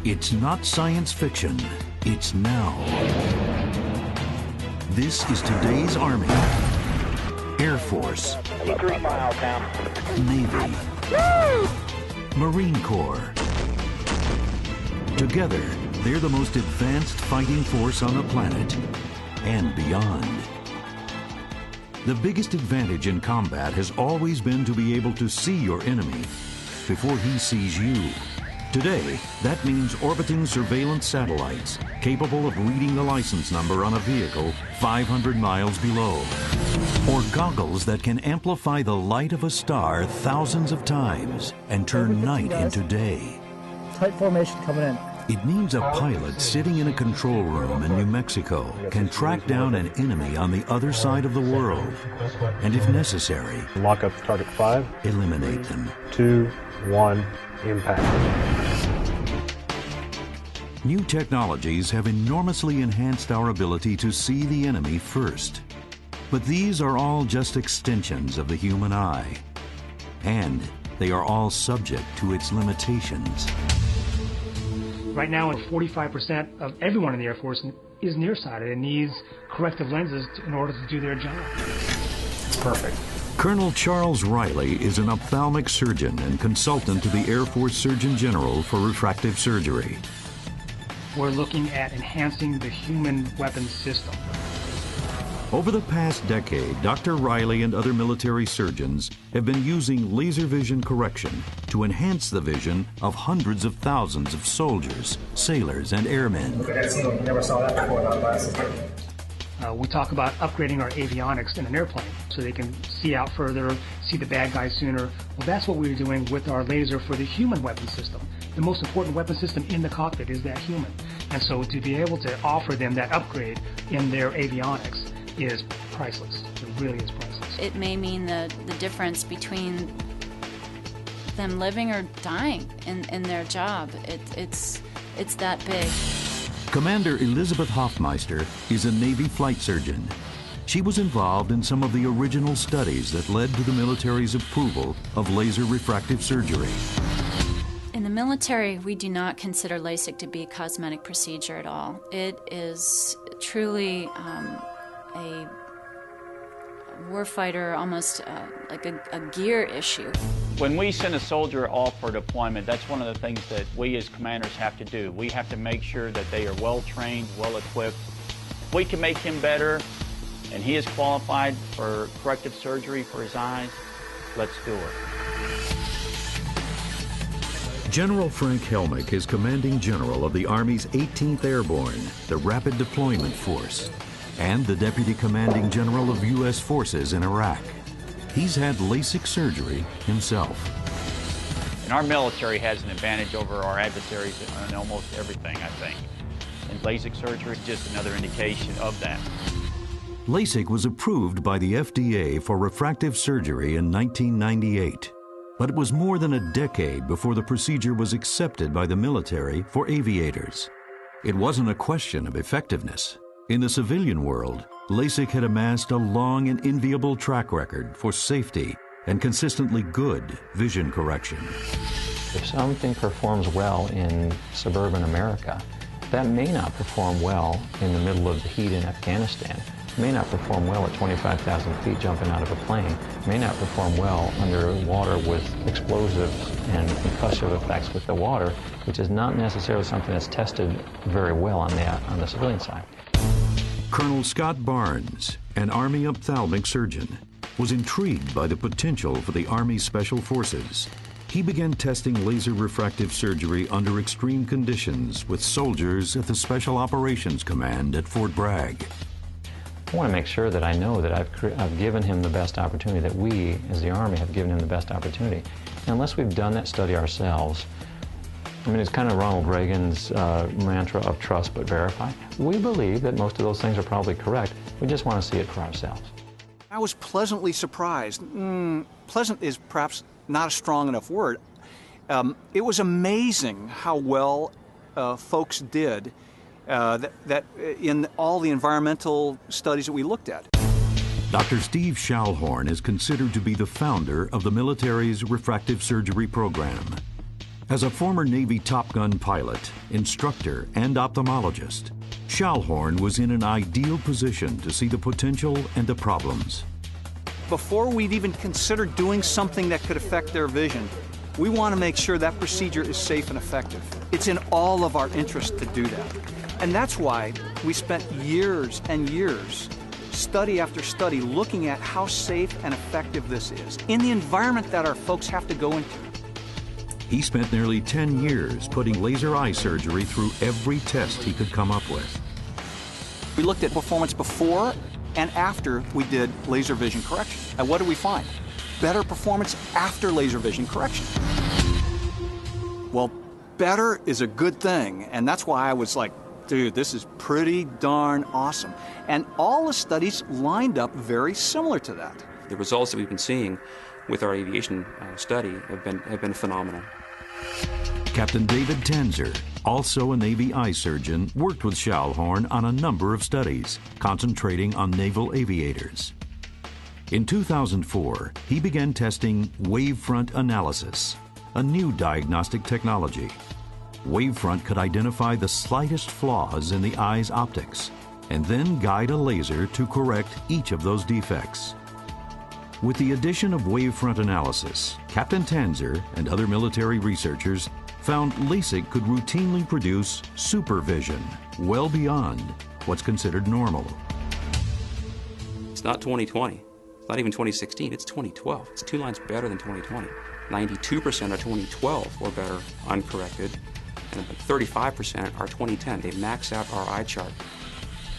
It's not science fiction. It's now. This is today's Army, Air Force, 3 miles now. Navy, Marine Corps. Together, they're the most advanced fighting force on the planet and beyond. The biggest advantage in combat has always been to be able to see your enemy before he sees you. Today, that means orbiting surveillance satellites capable of reading the license number on a vehicle 500 miles below. Or goggles that can amplify the light of a star thousands of times and turn night into day. Tight formation coming in. It means a pilot sitting in a control room in New Mexico can track down an enemy on the other side of the world, and if necessary, lock up target 5, eliminate them. 2, 1, impact. New technologies have enormously enhanced our ability to see the enemy first. But these are all just extensions of the human eye, and they are all subject to its limitations. Right now, 45% of everyone in the Air Force is nearsighted and needs corrective lenses in order to do their job. Perfect. Colonel Charles Riley is an ophthalmic surgeon and consultant to the Air Force Surgeon General for refractive surgery. We're looking at enhancing the human weapons system. Over the past decade, Dr. Riley and other military surgeons have been using laser vision correction to enhance the vision of hundreds of thousands of soldiers, sailors, and airmen. Never saw that before without glasses. We talk about upgrading our avionics in an airplane so they can see out further, see the bad guys sooner. Well, that's what we're doing with our laser for the human weapon system. The most important weapon system in the cockpit is that human. And so to be able to offer them that upgrade in their avionics is priceless. It really is priceless. It may mean the difference between them living or dying in their job. It's that big. Commander Elizabeth Hoffmeister is a Navy flight surgeon. She was involved in some of the original studies that led to the military's approval of laser refractive surgery. In the military, we do not consider Lasik to be a cosmetic procedure at all. It is truly a warfighter, almost like a gear issue. When we send a soldier off for deployment, that's one of the things that we as commanders have to do. We have to make sure that they are well trained, well equipped. If we can make him better and he is qualified for corrective surgery for his eyes, let's do it. General Frank Helmick is commanding general of the Army's 18th Airborne, the Rapid Deployment Force, and the Deputy Commanding General of U.S. Forces in Iraq. He's had LASIK surgery himself. And our military has an advantage over our adversaries on almost everything, I think. And LASIK surgery is just another indication of that. LASIK was approved by the FDA for refractive surgery in 1998. But it was more than a decade before the procedure was accepted by the military for aviators. It wasn't a question of effectiveness. In the civilian world, LASIK had amassed a long and enviable track record for safety and consistently good vision correction. If something performs well in suburban America, that may not perform well in the middle of the heat in Afghanistan. May not perform well at 25,000 feet jumping out of a plane, may not perform well under water with explosives and concussive effects with the water, which is not necessarily something that's tested very well on the civilian side. Colonel Scott Barnes, an Army ophthalmic surgeon, was intrigued by the potential for the Army Special Forces. He began testing laser refractive surgery under extreme conditions with soldiers at the Special Operations Command at Fort Bragg. I want to make sure that I know that I've given him the best opportunity, that we, as the Army, have given him the best opportunity. And unless we've done that study ourselves, I mean, it's kind of Ronald Reagan's mantra of trust but verify. We believe that most of those things are probably correct. We just want to see it for ourselves. I was pleasantly surprised. Pleasant is perhaps not a strong enough word. It was amazing how well folks did that in all the environmental studies that we looked at. Dr. Steve Schallhorn is considered to be the founder of the military's refractive surgery program. As a former Navy Top Gun pilot, instructor, and ophthalmologist, Schallhorn was in an ideal position to see the potential and the problems. Before we'd even consider doing something that could affect their vision, we want to make sure that procedure is safe and effective. It's in all of our interest to do that. And that's why we spent years and years, study after study, looking at how safe and effective this is in the environment that our folks have to go into. He spent nearly 10 years putting laser eye surgery through every test he could come up with. We looked at performance before and after we did laser vision correction. And what did we find? Better performance after laser vision correction. Well, better is a good thing, and that's why I was like, dude, this is pretty darn awesome. And all the studies lined up very similar to that. The results that we've been seeing with our aviation study have been phenomenal. Captain David Tanzer, also a Navy eye surgeon, worked with Schallhorn on a number of studies, concentrating on naval aviators. In 2004, he began testing wavefront analysis, a new diagnostic technology. Wavefront could identify the slightest flaws in the eye's optics and then guide a laser to correct each of those defects. With the addition of wavefront analysis, Captain Tanzer and other military researchers found Lasik could routinely produce supervision well beyond what's considered normal. It's not 2020. It's not even 2016. It's 2012. It's 2 lines better than 2020. 92% of 2012 were better uncorrected, and 35% are 2010. They max out our eye chart.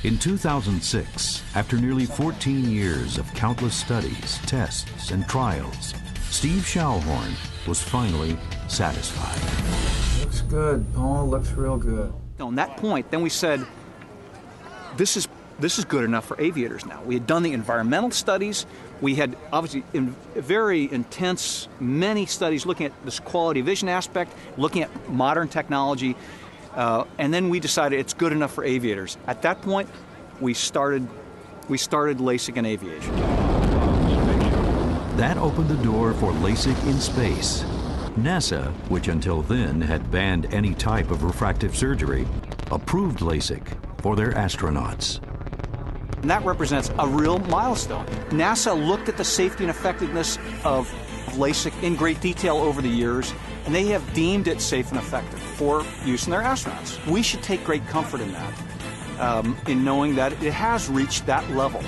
In 2006, after nearly 14 years of countless studies, tests, and trials, Steve Schallhorn was finally satisfied. Looks good, Paul. Looks real good. On that point, then we said, this is good enough for aviators now. We had done the environmental studies. We had obviously very intense, many studies looking at this quality of vision aspect, looking at modern technology. And then we decided it's good enough for aviators. At that point, we started LASIK in aviation. That opened the door for LASIK in space. NASA, which until then had banned any type of refractive surgery, approved LASIK for their astronauts. And that represents a real milestone. NASA looked at the safety and effectiveness of LASIK in great detail over the years, and they have deemed it safe and effective for use in their astronauts. We should take great comfort in that, in knowing that it has reached that level.